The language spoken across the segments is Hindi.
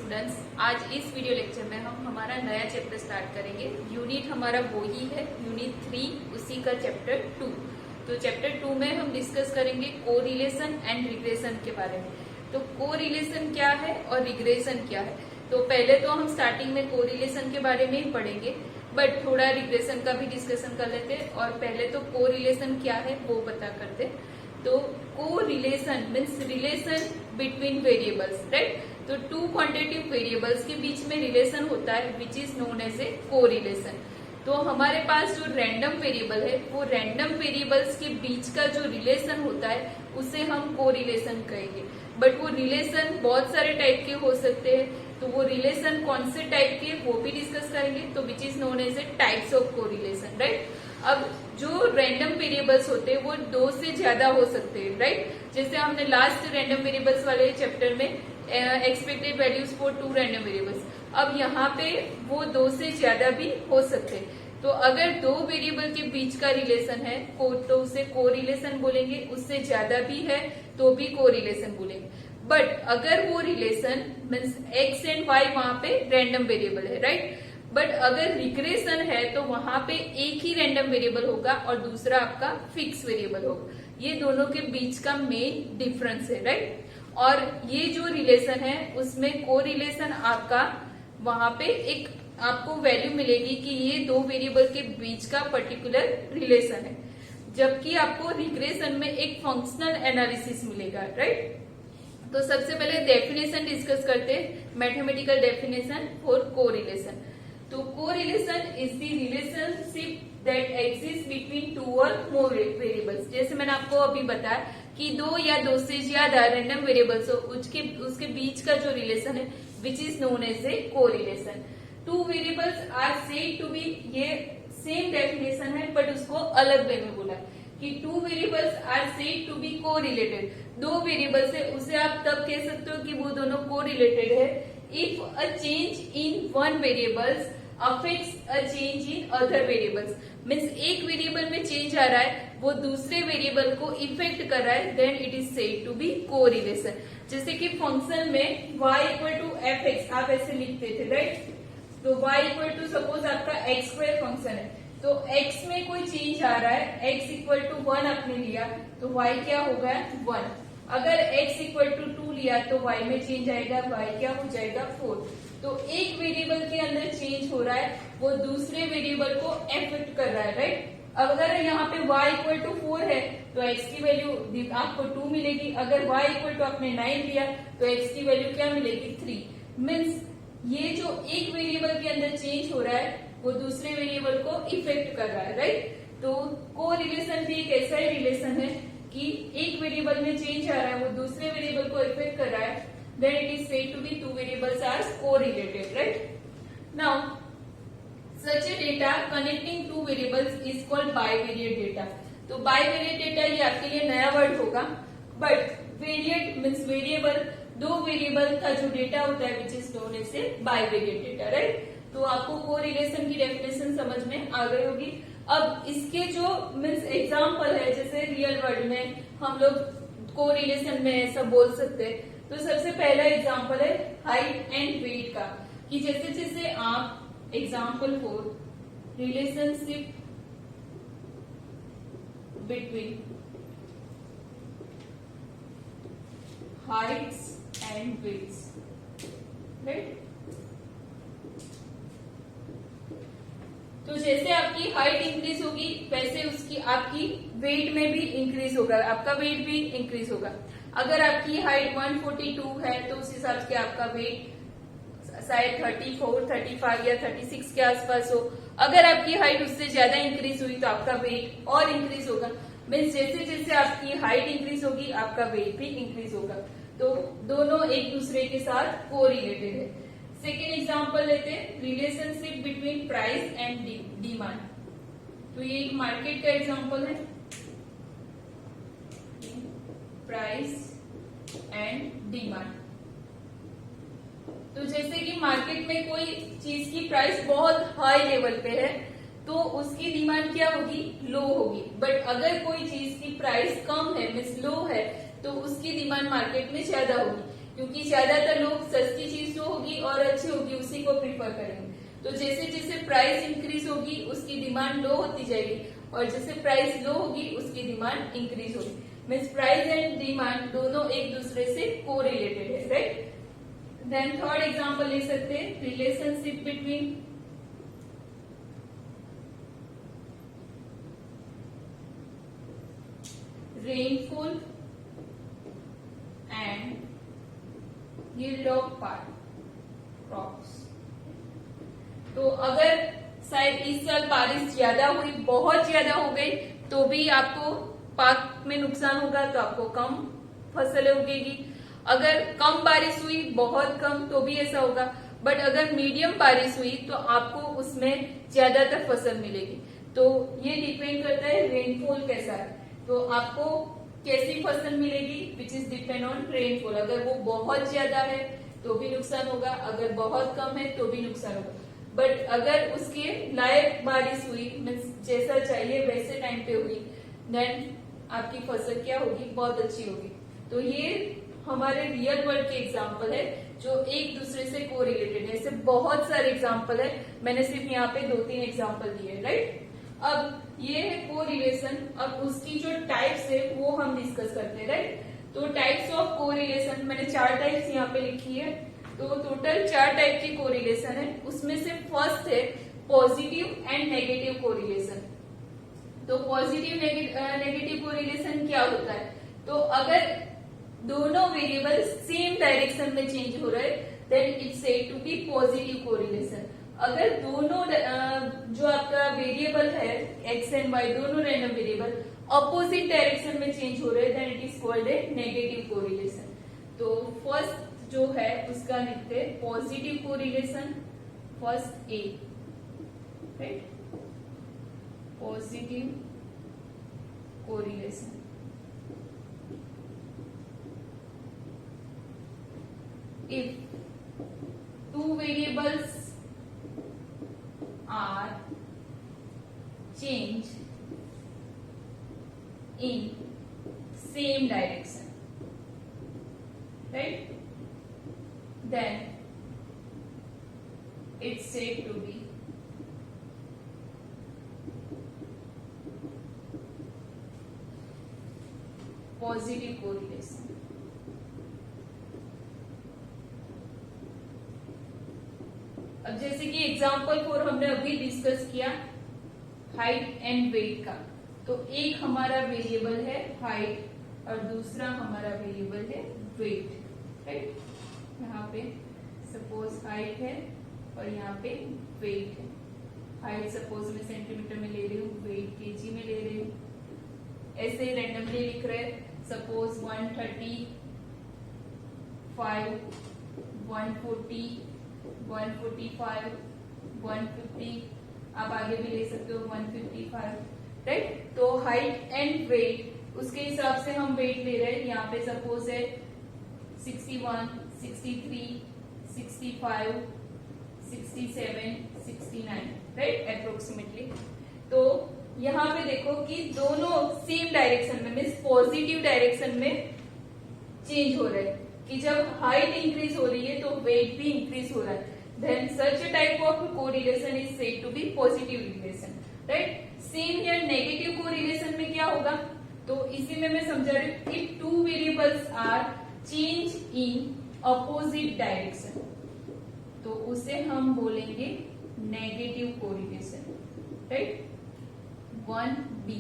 स्टूडेंट्स, आज इस वीडियो लेक्चर में हम हमारा नया चैप्टर स्टार्ट करेंगे। यूनिट हमारा वो ही है, यूनिट 3, उसी का चैप्टर 2। तो चैप्टर 2 में हम डिस्कस करेंगे कोरिलेशन एंड रिग्रेशन के बारे में। तो कोरिलेशन क्या है और रिग्रेशन क्या है। तो पहले तो हम स्टार्टिंग में कोरिलेशन के बारे में ही पढ़ेंगे, बट थोड़ा रिग्रेशन का भी डिस्कशन कर लेते हैं। और पहले तो कोरिलेशन क्या है वो बता करते। तो correlation means relation between variables, right. तो टू क्वांटिटेटिव वेरिएबल्स के बीच में रिलेशन होता है which is known as a correlation. तो हमारे पास जो रैंडम वेरिएबल है वो रैंडम वेरिएबल्स के बीच का जो रिलेशन होता है उसे हम कोरिलेशन कहेंगे। बट वो रिलेशन बहुत सारे टाइप के हो सकते हैं, तो वो रिलेशन कौन से टाइप के वो भी डिस्कस करेंगे। तो which is known as a types of correlation, right. अब जो रैंडम वेरिएबल्स होते हैं वो 2 से ज्यादा हो सकते हैं, राइट। जैसे हमने लास्ट रैंडम वेरिएबल्स वाले चैप्टर में expected values for 2 random variables, अब यहाँ पे वो 2 से ज्यादा भी हो सकते हैं। तो अगर 2 वेरिएबल के बीच का रिलेशन है तो उसे कोरिलेशन बोलेंगे, उससे ज्यादा भी है तो भी कोरिलेशन बोलेंगे। बट अगर वो relation means X and Y वहां पे रैंडम वेरिएबल है, राइट। बट अगर रिग्रेशन है तो वहां पे एक ही रैंडम वेरिएबल होगा और दूसरा आपका फिक्स वेरिएबल होगा। ये दोनों के बीच का मेन डिफरेंस है, राइट। और ये जो रिलेशन है उसमें कोरिलेशन आपका वहां पे एक आपको वैल्यू मिलेगी कि ये 2 वेरिएबल के बीच का पर्टिकुलर रिलेशन है, जबकि आपको रिग्रेशन में एक फंक्शनल एनालिसिस मिलेगा, राइट। तो सबसे पहले डेफिनेशन डिस्कस करते हैं, मैथमेटिकल डेफिनेशन फॉर कोरिलेशन। तो correlation is the relationship that exist between 2 और मोर वेरिएबल्स। जैसे मैंने आपको अभी बताया कि 2 या 2 से ज्यादा रैंडम वेरिएबल्स हो उसके बीच का जो रिलेशन है which is known as a correlation. 2 variables are said to be, ये सेम डेफिनेशन है बट उसको अलग वे में बोला कि 2 variables are said to be correlated. 2 variables है उसे आप तब कह सकते हो कि वो दोनों कोरिलेटेड है if a change in one variables affects a change in other variables. Means एक वेरिएबल में चेंज आ रहा है वो दूसरे वेरिएबल को इफेक्ट कर रहा है, then it is said to be correlation. जैसे कि फंक्शन में y equal to F X आप ऐसे लिखते थे, राइट। तो y इक्वल टू सपोज आपका एक्स स्क्वायर फंक्शन है, तो x में कोई चेंज आ रहा है, x इक्वल टू 1 आपने लिया तो y क्या होगा 1। अगर x इक्वल टू 2 लिया तो y में चेंज आएगा, y क्या हो जाएगा 4। तो एक वेरिएबल के अंदर चेंज हो रहा है वो दूसरे वेरिएबल को एफेक्ट कर रहा है, राइट। अब अगर यहाँ पे y इक्वल टू 4 है तो x की वैल्यू आपको 2 मिलेगी। अगर y इक्वल टू आपने 9 लिया तो x की वैल्यू क्या मिलेगी 3। मीन्स ये जो एक वेरिएबल के अंदर चेंज हो रहा है वो दूसरे वेरिएबल को इफेक्ट कर रहा है, राइट। तो कोरिलेशन भी एक ऐसा ही रिलेशन है कि एक वेरिएबल में चेंज आ रहा है वो दूसरे वेरिएबल को इफेक्ट कर रहा है, then it is said to be 2 variables are correlated, right। Now such a data connecting 2 variables is called bivariate data। तो bivariate data ये आपके लिए नया वर्ड होगा, but variate means variable, 2 variable का जो डेटा होता है which is known as a bivariate data, राइट। तो आपको कोरिलेशन की डेफिनेशन समझ में आ गई होगी। अब इसके जो मीन्स एग्जाम्पल है, जैसे रियल वर्ल्ड में हम लोग कोरिलेशन में ऐसा बोल सकते हैं। तो सबसे पहला एग्जाम्पल है हाइट एंड वेट का, कि जैसे जैसे आप example for relationship between heights and weights, right. तो जैसे आपकी हाइट इंक्रीज होगी वैसे उसकी आपकी वेट में भी इंक्रीज होगा, आपका वेट भी इंक्रीज होगा। अगर आपकी हाइट 142 है तो उस हिसाब से आपका वेट शायद 34, 35 या 36 के आसपास हो। अगर आपकी हाइट उससे ज्यादा इंक्रीज हुई तो आपका वेट और इंक्रीज होगा। मीन्स जैसे जैसे आपकी हाइट इंक्रीज होगी आपका वेट भी इंक्रीज होगा। तो दोनों एक दूसरे के साथ कोरिलेटेड है। सेकेंड एग्जाम्पल लेते हैं, relationship between price and demand. तो ये एक मार्केट का एग्जाम्पल है, प्राइस एंड डिमांड। तो जैसे कि मार्केट में कोई चीज की प्राइस बहुत हाई लेवल पे है तो उसकी डिमांड क्या होगी, लो होगी। बट अगर कोई चीज की प्राइस कम है मीन्स लो है तो उसकी डिमांड मार्केट में ज्यादा होगी, क्योंकि ज्यादातर लोग सस्ती चीज जो होगी को प्रीफर करेंगे। तो जैसे जैसे प्राइस इंक्रीज होगी उसकी डिमांड लो होती जाएगी, और जैसे प्राइस लो होगी उसकी डिमांड इंक्रीज होगी। मीन्स प्राइस एंड डिमांड दोनों एक दूसरे से कोरिलेटेड है, राइट। देन थर्ड एग्जांपल ले सकते हैं, relationship between rainfall and yield of crops. तो अगर शायद इस साल बारिश ज्यादा हुई, बहुत ज्यादा हो गई, तो भी आपको पाक में नुकसान होगा, तो आपको कम फसलें उगेगी। अगर कम बारिश हुई, बहुत कम, तो भी ऐसा होगा। बट अगर मीडियम बारिश हुई तो आपको उसमें ज्यादातर फसल मिलेगी। तो ये डिपेंड करता है रेनफॉल कैसा है, तो आपको कैसी फसल मिलेगी, which is depend on rainfall. अगर वो बहुत ज्यादा है तो भी नुकसान होगा, अगर बहुत कम है तो भी नुकसान होगा। बट अगर उसके लायक बारिश हुई, मीन्स जैसा चाहिए वैसे टाइम पे हुई, देन आपकी फसल क्या होगी, बहुत अच्छी होगी। तो ये हमारे रियल वर्ल्ड के एग्जाम्पल है जो एक दूसरे से कोरिलेटेड है। ऐसे बहुत सारे एग्जाम्पल है, मैंने सिर्फ यहाँ पे 2-3 एग्जाम्पल दिए, राइट। अब ये है कोरिलेशन। अब उसकी जो टाइप्स है वो हम डिस्कस करते हैं, राइट। तो टाइप्स ऑफ कोरिलेशन मैंने 4 टाइप्स यहाँ पे लिखी है। तो टोटल 4 टाइप की कोरिलेशन है। उसमें से फर्स्ट है पॉजिटिव एंड नेगेटिव कोरिलेशन। तो पॉजिटिव नेगेटिव कोरिलेशन क्या होता है, तो अगर दोनों वेरिएबल सेम डायरेक्शन में चेंज हो रहे then it's said to be positive correlation. अगर दोनों जो आपका वेरिएबल है एक्स एंड वाई, दोनों रैंडम वेरिएबल अपोजिट डायरेक्शन में चेंज हो रहे then it is called a negative correlation. तो फर्स्ट जो है उसका लिखते हैं positive correlation, first A, right, positive correlation. If two variables are changed in same direction, right, then it's said to be positive correlation. अब जैसे कि एग्जाम्पल 4 हमने अभी डिस्कस किया हाइट एंड वेट का। तो एक हमारा वेरिएबल है हाइट और दूसरा हमारा वेरिएबल है वेट, राइट। यहाँ पे सपोज हाइट है और यहाँ पे वेट है। हाइट सपोज मैं सेंटीमीटर में ले रही हूँ, वेट केजी में ले रही हूँ, ऐसे ही रैंडमली लिख रहे हैं। सपोज 135, 140, 145, 150, आप आगे भी ले सकते हो 155, राइट। तो हाइट एंड वेट उसके हिसाब से हम वेट ले रहे हैं। यहाँ पे सपोज है 61, 63, 65, 67, 69, राइट, अप्रोक्सीमेटली। तो यहाँ पे देखो कि दोनों सेम डायरेक्शन में मीन्स पॉजिटिव डायरेक्शन में चेंज हो रहे हैं, कि जब हाइट इंक्रीज हो रही है तो वेट भी इंक्रीज हो रहा है। Then such a type of correlation is said to be positive relation, right. Same या नेगेटिव कोरिलेशन में क्या होगा, तो इसी में मैं समझा रही हूँ, if two variables are change in opposite direction, तो उसे हम बोलेंगे negative correlation, right. 1b,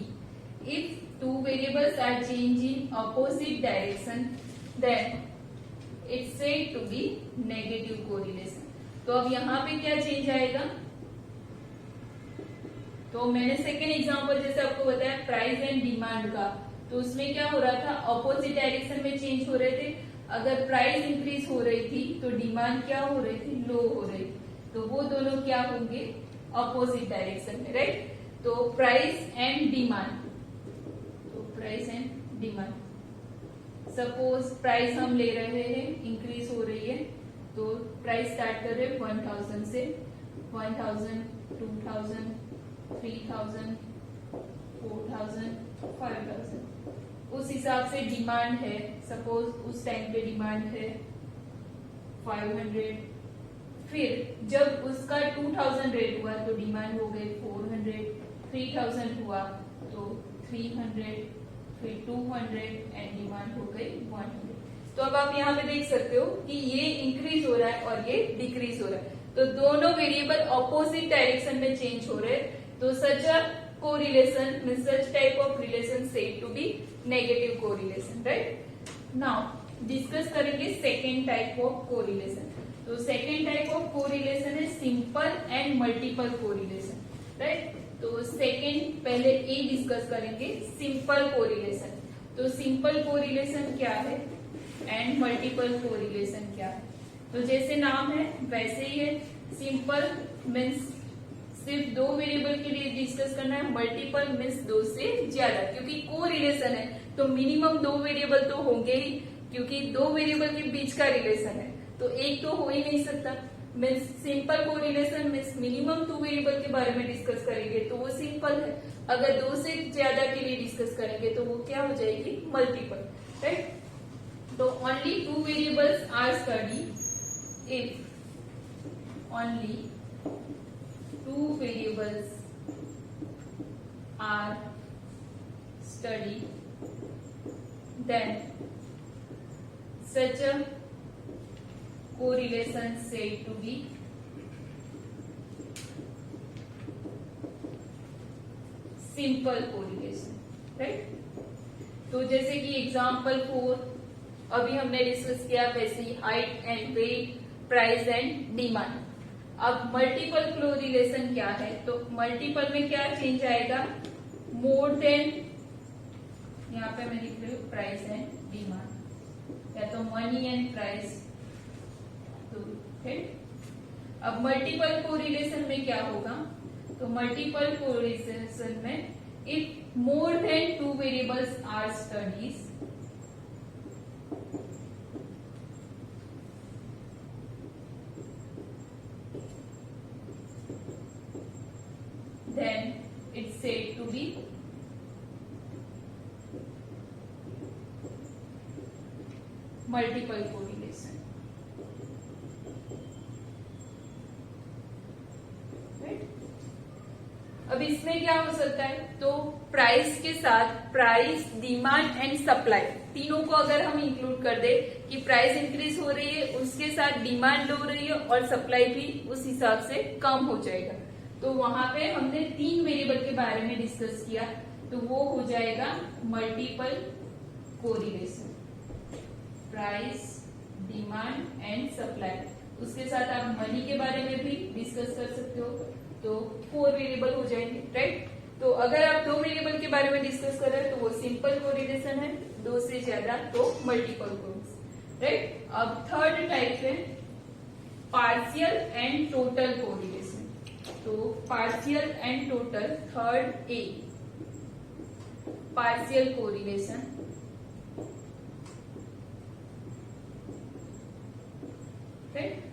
if two variables are changed in opposite direction then it's said to be negative correlation। तो अब यहाँ पे क्या चेंज आएगा, तो मैंने सेकेंड एग्जांपल जैसे आपको बताया प्राइस एंड डिमांड का, तो उसमें क्या हो रहा था, अपोजिट डायरेक्शन में चेंज हो रहे थे। अगर प्राइस इंक्रीज हो रही थी तो डिमांड क्या हो रही थी, लो हो रही थी। तो वो दोनों क्या होंगे, अपोजिट डायरेक्शन में, राइट। तो प्राइस एंड डिमांड, तो price and demand, suppose price हम ले रहे हैं, इंक्रीज हो रही है, तो प्राइस स्टार्ट कर रहे हैं 1000 से, 1000, 2000, 3000, 4000, 5000। उस हिसाब से डिमांड है, सपोज उस टाइम पे डिमांड है 500, फिर जब उसका 2000 रेट हुआ तो डिमांड हो गई 400, 3000 हुआ तो 300, फिर 200 एंड डिमांड हो गई 100। तो अब आप यहाँ पे देख सकते हो कि ये इंक्रीज हो रहा है और ये डिक्रीज हो रहा है, तो दोनों वेरिएबल ऑपोजिट डायरेक्शन में चेंज हो रहे हैं। तो such a correlation means such type of relation said to be negative correlation, right. Now discuss करेंगे सेकेंड टाइप ऑफ कोरिलेशन। तो सेकेंड टाइप ऑफ कोरिलेशन है simple and multiple correlation, right. तो सेकेंड पहले ए डिस्कस करेंगे, सिंपल कोरिलेशन। तो सिंपल कोरिलेशन क्या है एंड मल्टीपल कोरिलेशन क्या है। तो जैसे नाम है वैसे ही है। सिंपल मीन्स सिर्फ दो वेरिएबल के लिए डिस्कस करना है, मल्टीपल मीन्स दो से ज्यादा, क्योंकि कोरिलेशन है तो मिनिमम दो वेरिएबल तो होंगे ही, क्योंकि दो वेरिएबल के बीच का रिलेशन है तो एक तो हो ही नहीं सकता। Means simple correlation means minimum two variable के बारे में डिस्कस करेंगे तो वो सिंपल है, अगर दो से ज्यादा के लिए डिस्कस करेंगे तो वो क्या हो जाएगी, मल्टीपल, राइट। तो only two variables are studied if only two variables are studied, then such a correlation said to be simple correlation, right? तो जैसे कि एग्जाम्पल 4 अभी हमने डिस्कस किया, वैसे ही height and weight, price and demand. अब मल्टीपल कोरिलेशन क्या है, तो मल्टीपल में क्या चेंज आएगा, मोर देन, यहाँ पे मैं लिख रही हूँ प्राइस एंड डिमांड, या तो मनी एंड प्राइस, तो फिर अब मल्टीपल कोरिलेशन में क्या होगा, तो मल्टीपल कोरिलेशन में if more than two variables are studies, then it's said to be multiple correlation, right? अब इसमें क्या हो सकता है, तो प्राइस के साथ प्राइस, डिमांड एंड सप्लाई तीनों को अगर हम इंक्लूड कर दे कि प्राइस इंक्रीज हो रही है उसके साथ डिमांड हो रही है और सप्लाई भी उस हिसाब से कम हो जाएगा, तो वहां पे हमने तीन वेरिएबल के बारे में डिस्कस किया, तो वो हो जाएगा multiple correlation, price, demand and supply. उसके साथ आप मनी के बारे में भी डिस्कस कर सकते हो, तो 4 वेरिएबल हो जाएंगे, राइट। तो अगर आप दो वेरिएबल के बारे में डिस्कस कर रहे हैं तो वो सिंपल कोरिलेशन है, दो से ज्यादा तो मल्टीपल कोरिलेशन, राइट। अब थर्ड टाइप है पार्शियल एंड टोटल कोरिलेशन। तो partial and total, third A, partial correlation, right.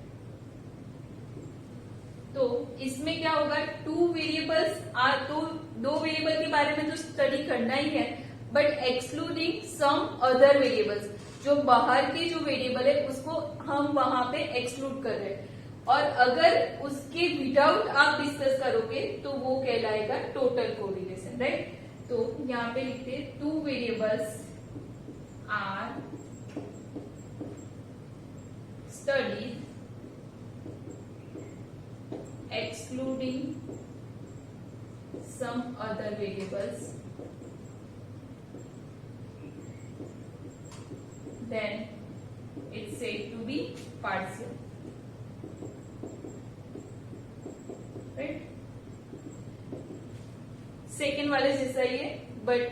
तो इसमें क्या होगा, टू वेरिएबल्स आर, तो दो वेरिएबल के बारे में तो स्टडी करना ही है, but excluding some other variables, जो बाहर के जो वेरिएबल है उसको हम वहां पे एक्सक्लूड कर रहे हैं, और अगर उसके विदाउट आप डिस्कस करोगे तो वो कहलाएगा टोटल कोरिलेशन, राइट। तो यहाँ पे लिखते हैं two variables are studied excluding some other variables, then it's said to be partial, right? Second वाले जैसा ही है, बट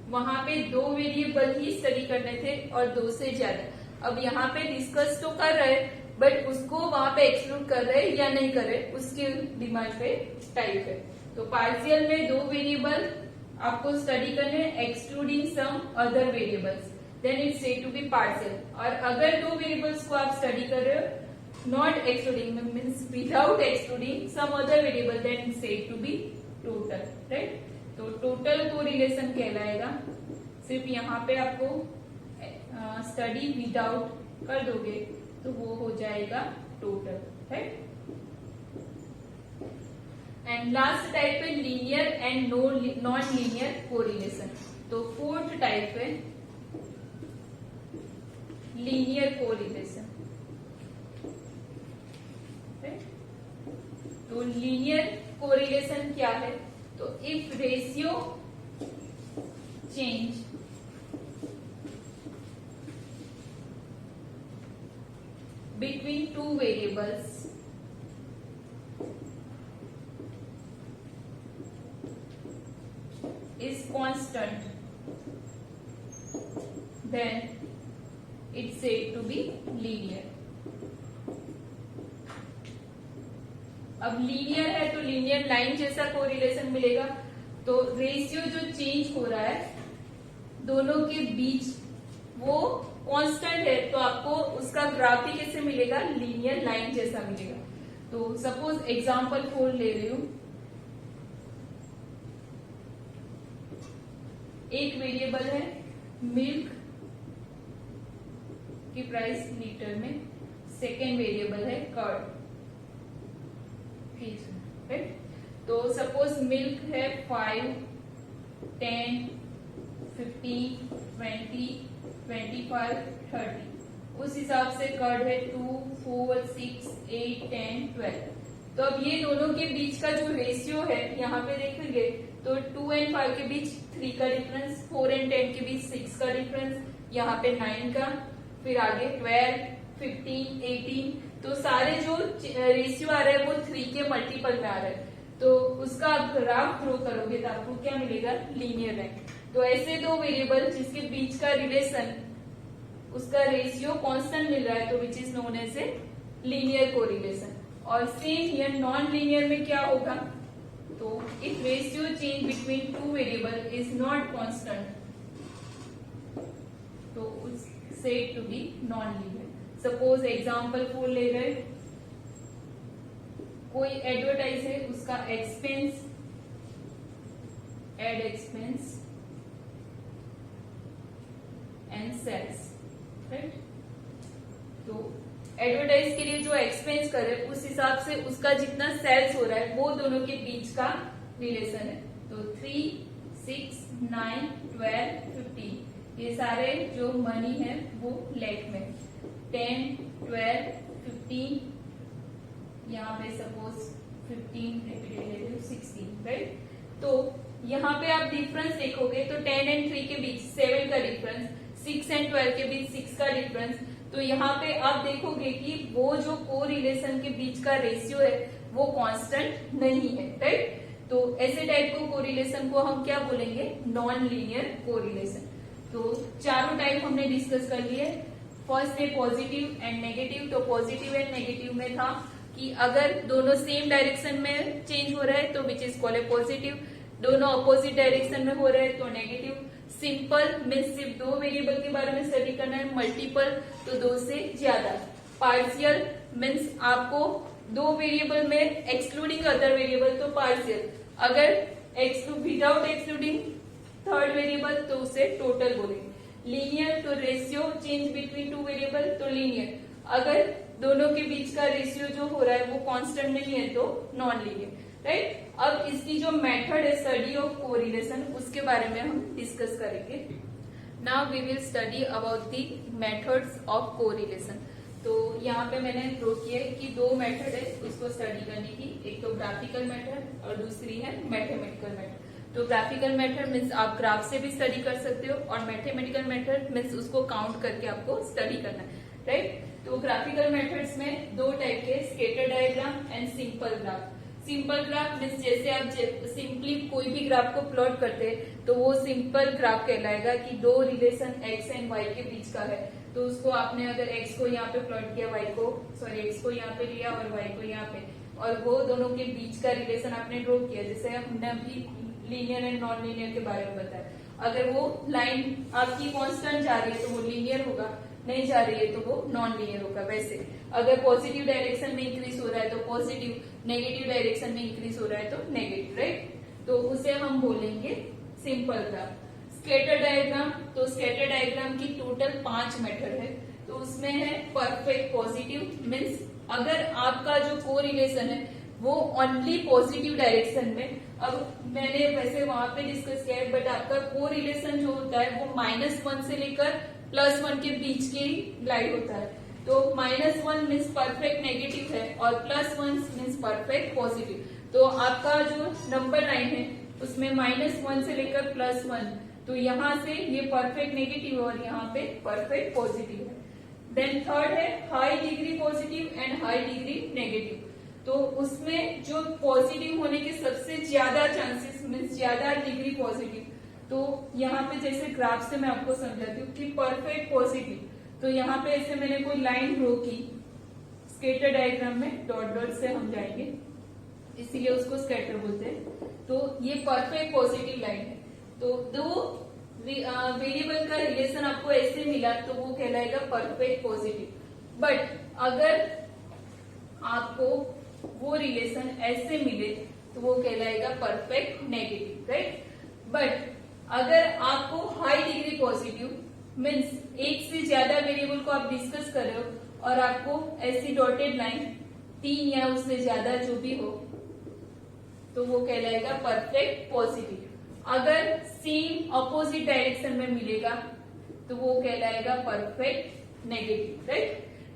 वहां पे दो वेरिएबल ही स्टडी करने थे और दो से ज्यादा। अब यहाँ पे डिस्कस तो कर रहे हैं बट उसको वहां पे एक्सक्लूड कर रहे या नहीं कर रहे उसके डिमांड पे टाइप है। तो पार्शियल में दो वेरिएबल आपको स्टडी करने excluding some other variables, then it's said to be partial. और अगर दो वेरिएबल्स को आप स्टडी कर रहे हो not excluding means without excluding some other variable, then it's said to be total, right. तो टोटल कोरिलेशन कहलाएगा, सिर्फ यहाँ पे आपको स्टडी विदाउट कर दोगे तो वो हो जाएगा टोटल। है। एंड लास्ट टाइप है linear and non linear correlation. तो फोर्थ टाइप है लीनियर कोरिलेशन। तो लीनियर कोरिलेशन क्या है? तो if ratio change between two variables is constant, then it's said to be linear. अब लीनियर है तो लीनियर लाइन जैसा कोरिलेशन मिलेगा। तो रेशियो जो चेंज हो रहा है दोनों के बीच वो कांस्टेंट है, तो आपको उसका ग्राफ ही कैसे मिलेगा? लीनियर लाइन जैसा मिलेगा। तो सपोज एग्जांपल 4 ले रही हूं। एक वेरिएबल है मिल्क की प्राइस लीटर में, सेकेंड वेरिएबल है कर्ड। राइट? तो सपोज मिल्क है 5, 10, 15, 20, 25, 30। उस हिसाब से कर्ड है 2, 4, 6, 8, 10, 12। तो अब ये दोनों के बीच का जो रेशियो है यहाँ पे देखेंगे तो 2 एंड 5 के बीच 3 का डिफरेंस, 4 एंड 10 के बीच 6 का डिफरेंस, यहाँ पे 9 का, फिर आगे 12, 15, 18। तो सारे जो रेशियो आ रहे हैं वो 3 के मल्टीपल में आ रहे हैं। तो उसका आप ग्राफ ड्रॉ करोगे तो आपको क्या मिलेगा? Linear line. तो ऐसे दो वेरिएबल जिसके बीच का रिलेशन उसका रेशियो कांस्टेंट मिल रहा है तो which is known as a linear correlation. और सेम हियर नॉन लीनियर में क्या होगा? तो if ratio change between two variable is not constant तो said to be non linear. Suppose example 4 ले रहे, कोई एडवर्टाइज है, उसका expense, ad expense and sales. Right? तो एडवर्टाइज के लिए जो एक्सपेंस करे उस हिसाब से उसका जितना सेल्स हो रहा है वो दोनों के बीच का रिलेशन है। तो 3, 6, 9, 12, 15 ये सारे जो मनी है वो लेक में, 10, 12, 15, यहाँ पे सपोज 15 रिपीटेड 16। राइट? तो यहाँ पे आप डिफरेंस देखोगे तो 10 एंड 3 के बीच 7 का डिफरेंस, 6 एंड 12 के बीच 6 का डिफरेंस। तो यहाँ पे आप देखोगे कि वो जो कोरिलेशन के बीच का रेशियो है वो कांस्टेंट नहीं है। राइट? तो ऐसे टाइप को कोरिलेशन को हम क्या बोलेंगे? Non linear correlation. तो चारों टाइप हमने डिस्कस कर लिए। फर्स्ट है पॉजिटिव एंड नेगेटिव। तो पॉजिटिव एंड नेगेटिव में था कि अगर दोनों सेम डायरेक्शन में चेंज हो रहा है तो which is called A positive, दोनों अपोजिट डायरेक्शन में हो रहे हैं तो नेगेटिव। सिंपल मीन्स सिर्फ दो वेरिएबल के बारे में स्टडी करना है, मल्टीपल तो 2 से ज्यादा। पार्शियल मीन्स आपको दो वेरिएबल में एक्सक्लूडिंग अदर वेरिएबल तो पार्शियल, अगर विदाउट एक्सक्लूडिंग थर्ड वेरिएबल तो उसे टोटल बोलेंगे। लीनियर तो ratio change between two variable तो लीनियर, अगर दोनों के बीच का रेशियो जो हो रहा है वो कांस्टेंट नहीं है तो नॉन लीनियर। राइट? अब इसकी जो मेथड है स्टडी ऑफ कोरिलेशन उसके बारे में हम डिस्कस करेंगे। Now we will study about the methods of correlation. तो यहाँ पे मैंने ड्रॉ किया है कि 2 मेथड है उसको स्टडी करने की, एक तो ग्राफिकल मेथड और दूसरी है मैथमेटिकल मेथड। तो ग्राफिकल मेथड मीन्स आप ग्राफ से भी स्टडी कर सकते हो और मैथमेटिकल मेथड मीन्स उसको काउंट करके आपको स्टडी करना है। राइट? तो ग्राफिकल मेथड्स में 2 टाइप के, scatter diagram and simple graph. Simple graph means जैसे आप सिंपली कोई भी ग्राफ को प्लॉट करते हैं तो वो सिंपल ग्राफ कहलाएगा कि दो रिलेशन x एंड y के बीच का है। तो उसको आपने अगर x को यहाँ पे प्लॉट किया, x को यहाँ पे लिया और y को यहाँ पे, और वो दोनों के बीच का रिलेशन आपने ड्रॉ किया, जैसे हमने अभी लीनियर एंड नॉन लीनियर के बारे में बताया। अगर वो लाइन आपकी कांस्टेंट जा रही है तो वो लीनियर होगा, नहीं जा रही है तो वो नॉन लीनियर होगा। वैसे अगर पॉजिटिव डायरेक्शन में इंक्रीज हो रहा है तो पॉजिटिव, नेगेटिव डायरेक्शन में इंक्रीज हो रहा है तो नेगेटिव। राइट? तो उसे हम बोलेंगे सिंपल ग्राफ। स्कैटर डायग्राम, तो स्कैटर डायग्राम की टोटल 5 मेथड है। तो उसमें है परफेक्ट पॉजिटिव मीन्स अगर आपका जो कोरिलेशन है वो ओनली पॉजिटिव डायरेक्शन में, अब मैंने वैसे वहां पे डिस्कस किया है, बट आपका कोरिलेशन जो होता है वो -1 से लेकर +1 के बीच के ही लाइट होता है। तो -1 मीन्स परफेक्ट नेगेटिव है और +1 मीन्स परफेक्ट पॉजिटिव। तो आपका जो नंबर लाइन है उसमें -1 से लेकर +1, तो यहाँ से ये परफेक्ट नेगेटिव और यहाँ पे परफेक्ट पॉजिटिव है। देन थर्ड है high degree positive and high degree negative. तो उसमें जो पॉजिटिव होने के सबसे ज्यादा चांसेस मीन्स ज्यादा डिग्री पॉजिटिव, तो यहाँ पे जैसे ग्राफ से मैं आपको समझाती हूँ कि परफेक्ट पॉजिटिव, तो यहाँ पे ऐसे मैंने कोई लाइन ड्रॉ की स्केटर डायग्राम में, डॉट डॉट से हम जाएंगे इसीलिए उसको स्केटर बोलते हैं। तो ये परफेक्ट पॉजिटिव लाइन है। तो दो वेरिएबल का रिलेशन आपको ऐसे मिला तो वो कहलाएगा परफेक्ट पॉजिटिव। बट अगर आपको वो रिलेशन ऐसे मिले तो वो कहलाएगा परफेक्ट नेगेटिव, राइट। बट अगर आपको हाई डिग्री पॉजिटिव मीन्स एक से ज्यादा वेरिएबल को आप डिस्कस कर रहे हो और आपको ऐसी डॉटेड लाइन 3 या उससे ज्यादा जो भी हो तो वो कहलाएगा परफेक्ट पॉजिटिव। अगर सेम अपोजिट डायरेक्शन में मिलेगा तो वो कहलाएगा perfect negative, right.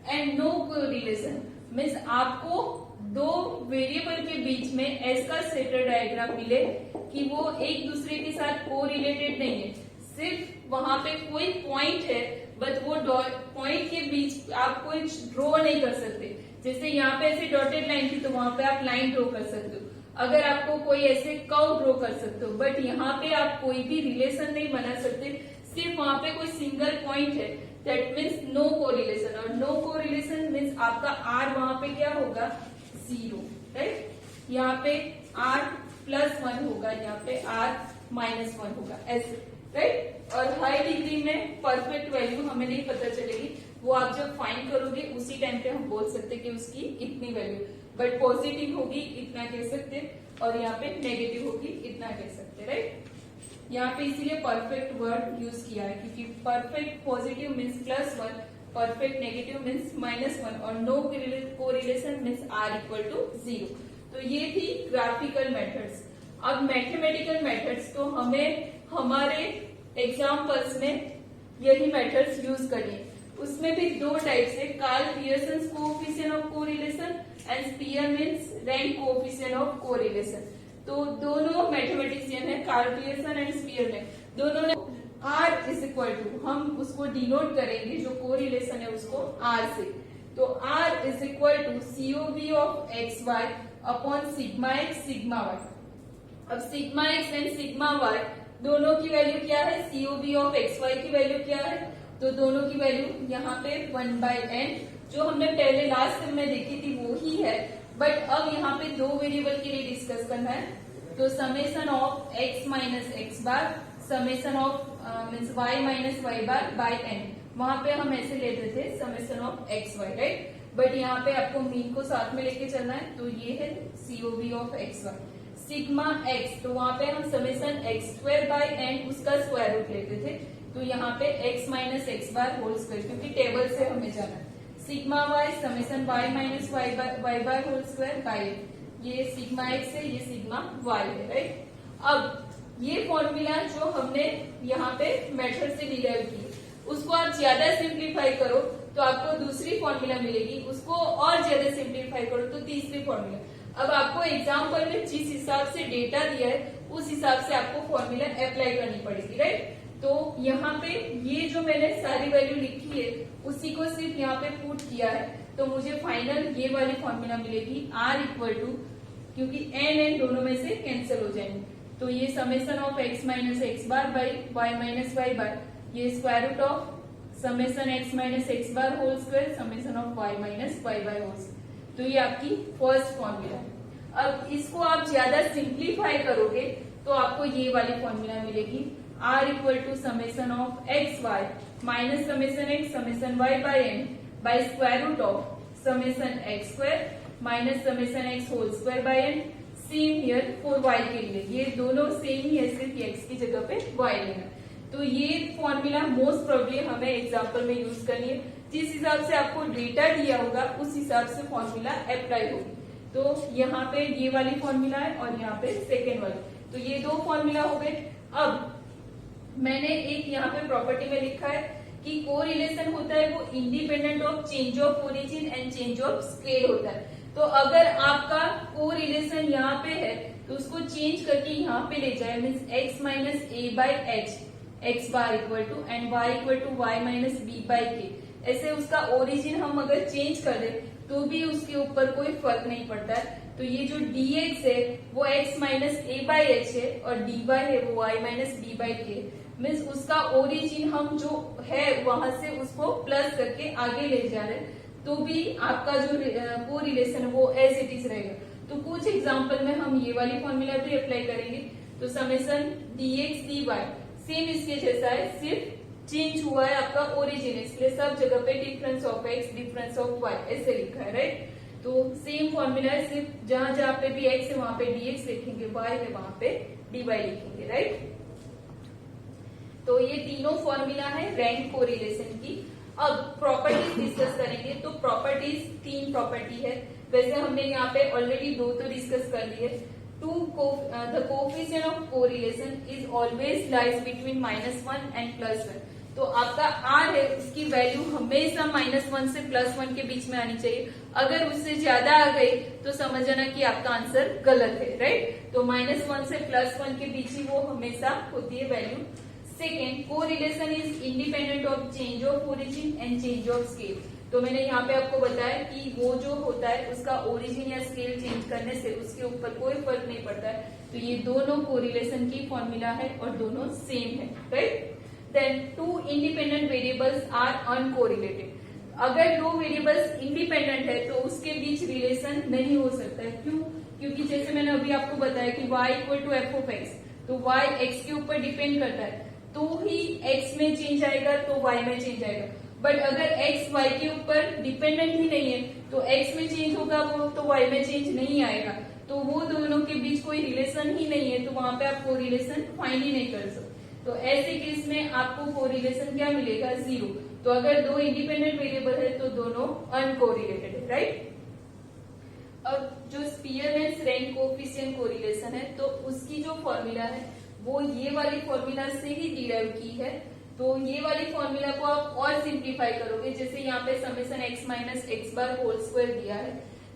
And no correlation means आपको दो वेरिएबल के बीच में ऐसा स्केटर डायग्राम मिले कि वो एक दूसरे के साथ कोरिलेटेड नहीं है, सिर्फ वहां पे कोई पॉइंट है बट वो पॉइंट के बीच आप कोई ड्रॉ नहीं कर सकते। जैसे यहाँ पे ऐसे डॉटेड लाइन थी तो वहां पे आप लाइन ड्रॉ कर सकते हो, अगर आपको कोई ऐसे कर्व ड्रॉ कर सकते हो, बट यहाँ पे आप कोई भी रिलेशन नहीं बना सकते, सिर्फ वहां पे कोई सिंगल पॉइंट है, दैट मीन्स नो कोरिलेशन। और नो कोरिलेशन मीन्स आपका आर वहां पे क्या होगा 0, राइट। यहाँ पे r+1 होगा, यहाँ पे r-1 होगा, ऐसे, राइट। और हाई डिग्री में परफेक्ट वैल्यू हमें नहीं पता चलेगी, वो आप जब फाइंड करोगे उसी टाइम पे हम बोल सकते कि उसकी इतनी वैल्यू, बट पॉजिटिव होगी इतना कह सकते और यहाँ पे नेगेटिव होगी इतना कह सकते, राइट। यहाँ पे इसीलिए परफेक्ट वर्ड यूज किया है क्योंकि perfect positive means +1, perfect negative means -1 और नो कोरिलेशन मीन्स r=0। तो ये थी ग्राफिकल मेथड्स। अब मैथमेटिकल मेथड्स तो हमें हमारे एग्जाम्पल्स में यही मेथड्स यूज करनी है। उसमें भी दो टाइप्स है, Karl Pearson coefficient of correlation and Spearman rank coefficient of correlation. तो दोनों मैथमेटिशियन है, कार्ल पियर्सन एंड स्पीयरमैन, दोनों ने R= हम उसको डिनोट करेंगे जो कोरिलेशन है उसको R से। तो R=COV of XY upon sigma X sigma Y। अब sigma X and sigma Y दोनों की वैल्यू क्या है, COV ऑफ XY की वैल्यू क्या है, तो दोनों की वैल्यू यहाँ पे 1/n जो हमने पहले लास्ट टाइम में देखी थी वो ही है, बट अब यहाँ पे दो वेरिएबल के लिए डिस्कस करना है। तो summation of x minus x bar summation of means y minus Y bar by n, वहां पे हम ऐसे लेते थे summation of x y, right. But यहाँ पे आपको मीन को साथ में लेके चलना है, तो ये है COV of XY। Sigma x तो वहां पे हम समेशन x² बाय n उसका स्क्वायर रूट लेते थे, तो यहाँ पे x minus x bar whole square क्योंकि टेबल से हमें जाना है। Sigma y summation y minus Y bar whole square by, ये सिग्मा x है, ये सिग्मा y है, राइट। अब ये फॉर्मूला जो हमने यहाँ पे मेथड से डिराइव की उसको आप ज्यादा सिंप्लीफाई करो तो आपको दूसरी फॉर्मूला मिलेगी, उसको और ज्यादा सिंप्लीफाई करो तो तीसरी फॉर्मूला। अब आपको एग्जाम्पल में जिस हिसाब से डेटा दिया है उस हिसाब से आपको फॉर्मूला अप्लाई करनी पड़ेगी, राइट। तो यहाँ पे ये जो मैंने सारी वैल्यू लिखी है उसी को सिर्फ यहाँ पे पुट किया है, तो मुझे फाइनल ये वाली फॉर्मूला मिलेगी R= क्योंकि n दोनों में से कैंसिल हो जाएंगे, तो ये summation of x minus x bar by y minus Y bar, ये square root of summation x minus x bar whole square summation of y minus Y bar whole square. तो ये आपकी फर्स्ट फॉर्मूला है। अब इसको आप ज्यादा सिंप्लीफाई करोगे तो आपको ये वाली फॉर्मूला मिलेगी R= summation of xy minus summation x summation y by n by square root of summation x² minus summation x whole square by n। Same here for y के लिए, ये दोनों सेम ही है, सिर्फ x की जगह पे y लेना। तो ये फॉर्मूला मोस्ट प्रोबेबली हमें एग्जाम्पल में यूज करनी है, जिस हिसाब से आपको डेटा दिया होगा उस हिसाब से फॉर्मूला अप्लाई होगी। तो यहाँ पे ये वाली फॉर्मूला है और यहाँ पे सेकेंड वाली, तो ये दो फॉर्मूला हो गए। अब मैंने एक यहाँ पे प्रॉपर्टी में लिखा है कि कोरिलेशन होता है वो independent of change of origin and change of scale होता है। तो अगर आपका कोरिलेशन यहाँ पे है तो उसको चेंज करके यहाँ पे ले जाए, means x minus A by H X bar equal to and y equal to Y minus B by K, ऐसे उसका ओरिजिन हम अगर चेंज कर दे तो भी उसके ऊपर कोई फर्क नहीं पड़ता है। तो ये जो dx है वो x minus A by H है और dy है वो y माइनस बी बाई के, मीन्स उसका ओरिजिन हम जो है वहां से उसको प्लस करके आगे ले जा रहे हैं, तो भी आपका जो कोरिलेशन है वो एज इट इज रहेगा। तो कुछ एग्जांपल में हम ये वाली फॉर्मूला भी अप्लाई करेंगे। तो समेशन dx dy सेम इसके जैसा है, सिर्फ चेंज हुआ है आपका ओरिजिन, इसलिए सब जगह पे difference of x difference of y ऐसे लिखा है, राइट। तो सेम फॉर्मूला है, सिर्फ जहां जहां पे भी x है वहां पे dx लिखेंगे, y है वहां पे dy लिखेंगे, राइट। तो ये तीनों फॉर्मूला है रैंक कोरिलेशन की। अब प्रॉपर्टीज डिस्कस करेंगे। तो प्रॉपर्टीज तीन प्रॉपर्टी है, वैसे हमने यहाँ पे ऑलरेडी दो तो डिस्कस कर लिए। The coefficient of correlation is always lies between -1 and +1। तो आपका r है उसकी वैल्यू हमेशा -1 से +1 के बीच में आनी चाहिए। अगर उससे ज्यादा आ गई तो समझ जाना कि आपका आंसर गलत है, राइट। तो -1 से +1 के बीच ही वो हमेशा होती है value. Second, correlation is independent of change of origin and change of scale. तो मैंने यहाँ पे आपको बताया कि वो जो होता है उसका ओरिजिन या स्केल चेंज करने से उसके ऊपर कोई फर्क नहीं पड़ता है। तो ये दोनों कोरिलेशन की फॉर्मूला है और दोनों सेम है, right. Then two independent variables are uncorrelated. अगर दो वेरिएबल्स इंडिपेंडेंट है तो उसके बीच रिलेशन नहीं हो सकता है। क्यों? क्योंकि जैसे मैंने अभी आपको बताया कि y equal to F of X, तो y x के ऊपर डिपेंड करता है तो ही x में चेंज आएगा तो y में चेंज आएगा। बट अगर x y के ऊपर डिपेंडेंट ही नहीं है तो x में चेंज होगा वो तो y में चेंज नहीं आएगा। तो वो दोनों के बीच कोई रिलेशन ही नहीं है, तो वहां पे आप कोरिलेशन फाइंड ही नहीं कर सकते। तो ऐसे केस में आपको कोरिलेशन क्या मिलेगा? 0। तो अगर दो इंडिपेंडेंट वेरिएबल है तो दोनों अनकोरिलेटेड है, राइट। अब जो स्पीयरमैन रैंक कोएफिशिएंट कोरिलेशन है तो उसकी जो फॉर्मूला है वो ये वाली फॉर्मूला से ही डिराइव की है। तो ये वाली फॉर्मूला को आप और सिंप्लीफाई करोगे, जैसे यहाँ पे summation x minus x bar whole square दिया है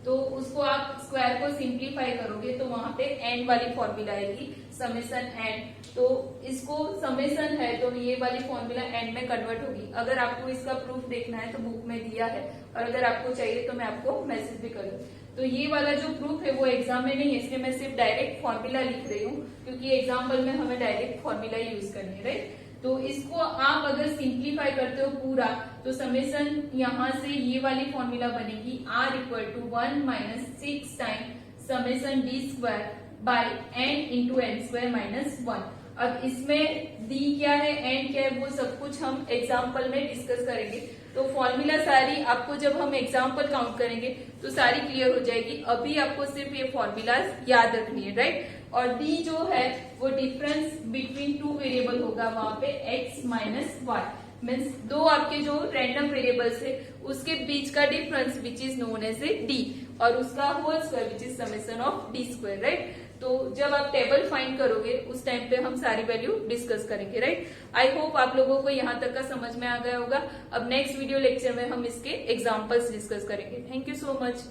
तो उसको आप स्क्वायर को सिंप्लीफाई करोगे तो वहां पे एन वाली फॉर्मूला आएगी, समेशन एन। तो इसको समेशन है तो ये वाली फॉर्मूला एन में कन्वर्ट होगी। अगर आपको इसका प्रूफ देखना है तो बुक में दिया है और अगर आपको चाहिए तो मैं आपको मैसेज भी करूँ। तो ये वाला जो प्रूफ है वो एग्जाम में नहीं है, इसलिए मैं सिर्फ डायरेक्ट फॉर्मूला लिख रही हूँ क्योंकि एग्जाम्पल में हमें डायरेक्ट फॉर्मूला यूज करनी है, राइट। तो इसको आप अगर सिंप्लीफाई करते हो पूरा तो समेशन यहाँ से ये वाली फॉर्मूला बनेगी r equal to 1 minus 6 time summation D square by N into N square minus 1। अब इसमें d क्या है n क्या है वो सब कुछ हम एग्जाम्पल में डिस्कस करेंगे। तो फॉर्मूला सारी आपको जब हम एग्जाम्पल काउंट करेंगे तो सारी क्लियर हो जाएगी। अभी आपको सिर्फ ये फॉर्मूला याद रखनी है, राइट। और d जो है वो डिफरेंस बिटवीन टू वेरिएबल होगा वहां पे x माइनस वाई, मीन्स दो आपके जो रैंडम वेरिएबल्स है उसके बीच का difference which is known as a d और उसका whole square which is summation of d square, right. तो जब आप टेबल फाइंड करोगे उस टाइम पे हम सारी वैल्यू डिस्कस करेंगे, राइट। आई होप आप लोगों को यहाँ तक का समझ में आ गया होगा। अब नेक्स्ट वीडियो लेक्चर में हम इसके एग्जाम्पल्स डिस्कस करेंगे। Thank you so much.